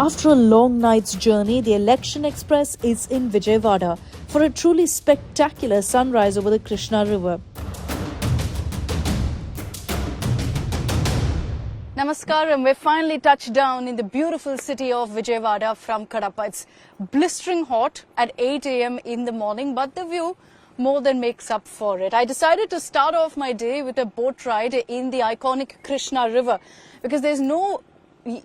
After a long night's journey, the Election Express is in Vijayawada for a truly spectacular sunrise over the Krishna River. Namaskaram, we've finally touched down in the beautiful city of Vijayawada from Kadapa. It's blistering hot at 8 a.m. in the morning, but the view more than makes up for it. I decided to start off my day with a boat ride in the iconic Krishna River because there's no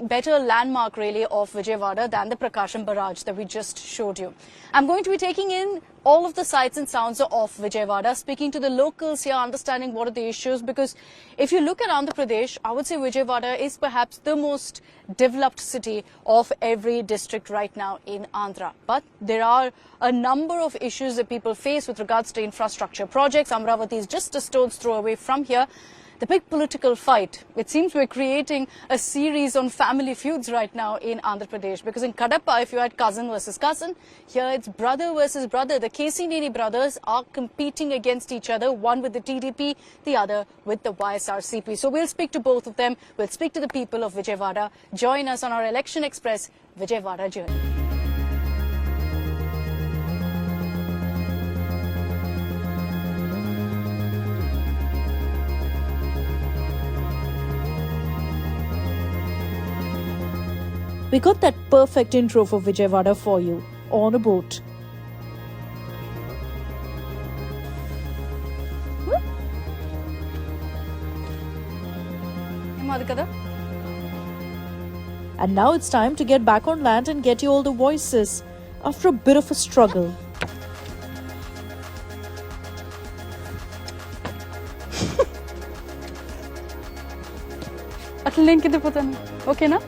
better landmark really of Vijayawada than the Prakasham Barrage that we just showed you. I'm going to be taking in all of the sights and sounds of Vijayawada, speaking to the locals here, understanding what are the issues, because if you look at Andhra Pradesh, I would say Vijayawada is perhaps the most developed city of every district right now in Andhra. But there are a number of issues that people face with regards to infrastructure projects. Amravati is just a stone's throw away from here. The big political fight. It seems we're creating a series on family feuds right now in Andhra Pradesh, because in Kadapa, if you had cousin versus cousin, here it's brother versus brother. The Kesineni brothers are competing against each other, one with the TDP, the other with the YSRCP. So we'll speak to both of them. We'll speak to the people of Vijayawada. Join us on our Election Express Vijayawada journey. We got that perfect intro for Vijayawada for you on a boat. And now it's time to get back on land and get you all the voices after a bit of a struggle. Okay, na?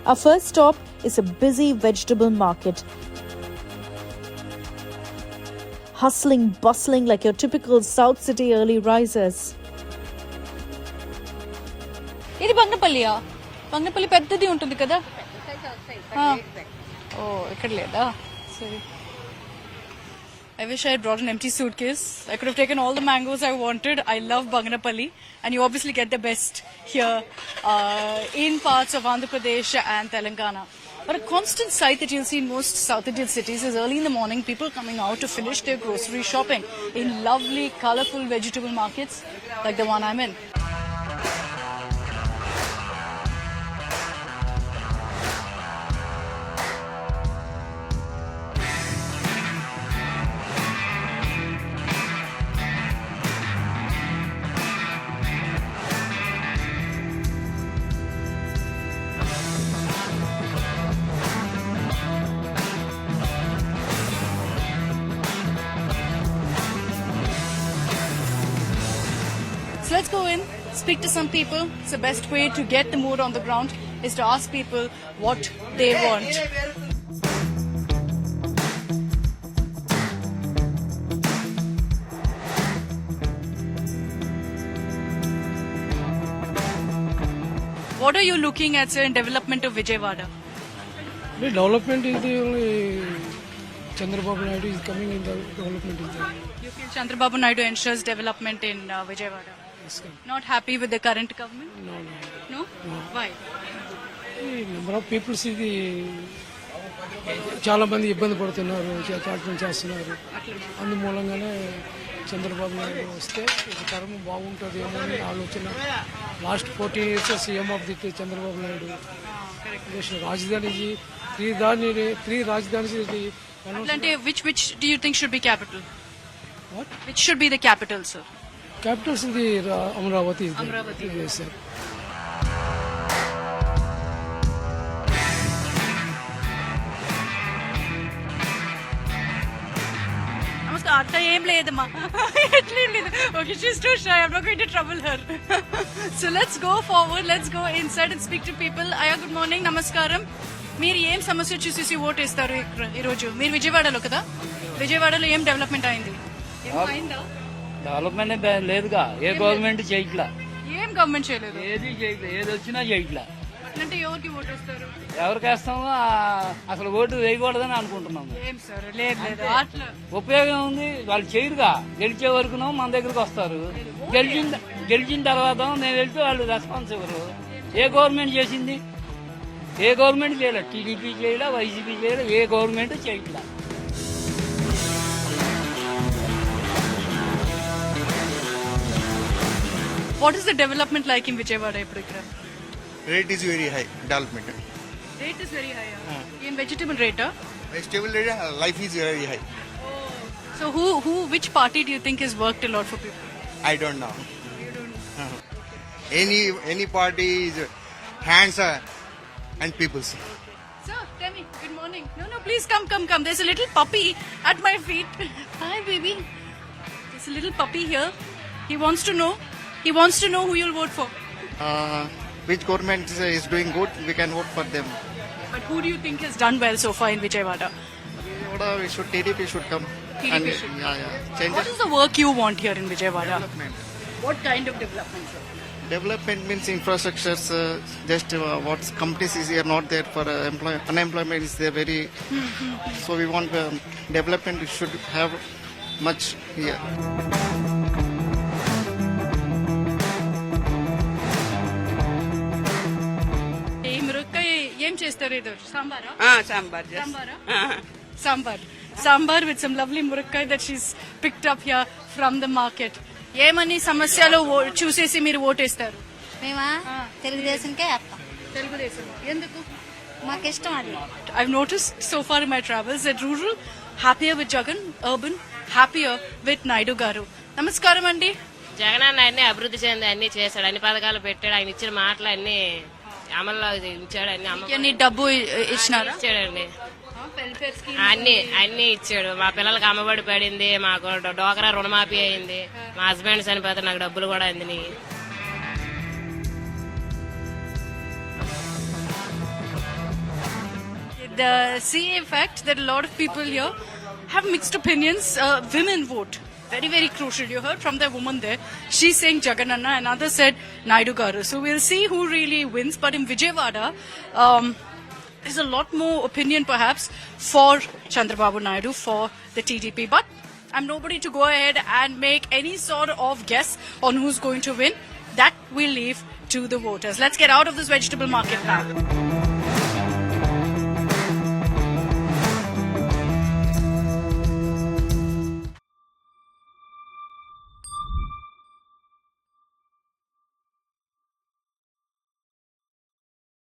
Our first stop is a busy vegetable market. Hustling, bustling like your typical South City early risers. ఇది బంగనపల్లియా? బంగనపల్లి పెద్దది ఉంటుంది కదా? ఓ ఇక్కడ లేదా? Sorry. I wish I had brought an empty suitcase. I could have taken all the mangoes I wanted. I love Banganapalli, and you obviously get the best here in parts of Andhra Pradesh and Telangana. But a constant sight that you'll see in most South Indian cities is early in the morning, people coming out to finish their grocery shopping in lovely, colourful vegetable markets like the one I'm in. So let's go in, speak to some people. It's the best way to get the mood on the ground is to ask people what they want. What are you looking at, sir, in development of Vijayawada? The development is the only Chandrababu Naidu is coming in the development is there. You feel Chandrababu Naidu ensures development in Vijayawada? Yes, Not happy with the current government? no. No? Why? The number of people see the చాలా మంది ఇబ్బంది పడుతున్నారు, చాటం చేస్తున్నారు. అందుమూలంగానే చంద్రబాబు నాయుడు వస్తే ఒక తరం బాగుంటుందేమో అని ఆలోచన. Last 14 years CM of the Chandrababu Naidu. రాజధాని త్రీ రాజధాని. Which do you think should be capital? What? Which should be the capital, sir? Capital is the Amravati. Amravati. Yes, sir. Atta em ledamma. Okay, she's too shy. I'm not going to trouble her. So let's go forward. Let's go inside and speak to people. Aya, good morning. Namaskaram. మీరు ఏం సమస్య చూసి vote వేస్తారు ఈరోజు? మీరు విజయవాడలో కదా? విజయవాడలో ఏం డెవలప్మెంట్ అయింది? డెవలప్మెంట్ లేదుగా. ఏ గవర్నమెంట్ చేయట్లా. ఏం గవర్నమెంట్ చేయలేదు? ఏది చేయట్లా. ఏది వచ్చినా చేయట్లా. అంటే ఎవరికి ఓటేస్తారు? ఎవరికి వేస్తామో అసలు ఓటు వేయకూడదని అనుకుంటున్నాము. ఏం సార్ లేదు లేదు అట్లా ఉపయోగం ఉంది, వాళ్ళు చేయరుగా. గెలిచే వరకు మన దగ్గరకు వస్తారు, గెలిచిన తర్వాత మేము వెళ్తే వాళ్ళు రెస్పాన్స్ ఇవ్వరు. ఏ గవర్నమెంట్ చేసింది? ఏ గవర్నమెంట్ చేయలేదు. టీడీపీ చేయలే, వైసీపీ చేయలే, ఏ గవర్నమెంట్ చేయట్లా. What is the development like in Vijayawada ఇప్పుడు ఇక్కడ? Rate is very high, development. Rate is very high. In vegetable rate? Vegetable rate, life is very high. So which party do you think has worked a lot for people? I don't know. Any party is hands and people's. Sir, tell me. Good morning. No, please come. There's a little puppy at my feet. Hi, baby. There's a little puppy here. He wants to know who you'll vote for. Which government is doing good, we can vote for them. But who do you think has done well so far in Vijayawada? TDP should come. TDP And, should change What is the work you want here in Vijayawada? development. What kind of development, sir? Development means infrastructures. Just what companies is here not there for unemployment is there very. So we want development should have much here. ఏం చేస్తారు ఇది? సాంబారా? Sambar sambar with some lovely మురక్కాయ that she's picked up here from the market. ఏమని సమస్యలు చూసేసి మీరు ఓటేస్తారు? మేమా తెలుగుదేశంకే వేస్తాం. తెలుగుదేశం. ఎందుకు? మాకు ఇష్టం అది. I've noticed so far in my travels that rural happier with Jagan, urban happier with Naidu garu. నమస్కారం అండి. జగన్ అన్న అన్ని అభివృద్ధి చెంది అన్ని చేశాడు, అన్ని పథకాలు పెట్టాడు, ఆయన ఇచ్చిన మాటలు అన్ని అమల్లో ఉంచాడు, అన్ని డబ్బు ఇచ్చినారా? ఇచ్చాడండి, అన్ని ఇచ్చాడు. మా పిల్లలకి అమ్మబడి పడింది, మాకు డోకరా రుణమాఫీ అయింది, మా హస్బెండ్ చనిపోతే నాకు డబ్బులు కూడా అందినాయి. The CA fact that a lot of people here have mixed opinions. Women vote. Very, very crucial. You heard from the woman there. She's saying Jagananna and others said Naidu garu. So we'll see who really wins. But in Vijayawada, there's a lot more opinion perhaps for Chandrababu Naidu, for the TDP. But I'm nobody to go ahead and make any sort of guess on who's going to win. That we'll leave to the voters. Let's get out of this vegetable market now.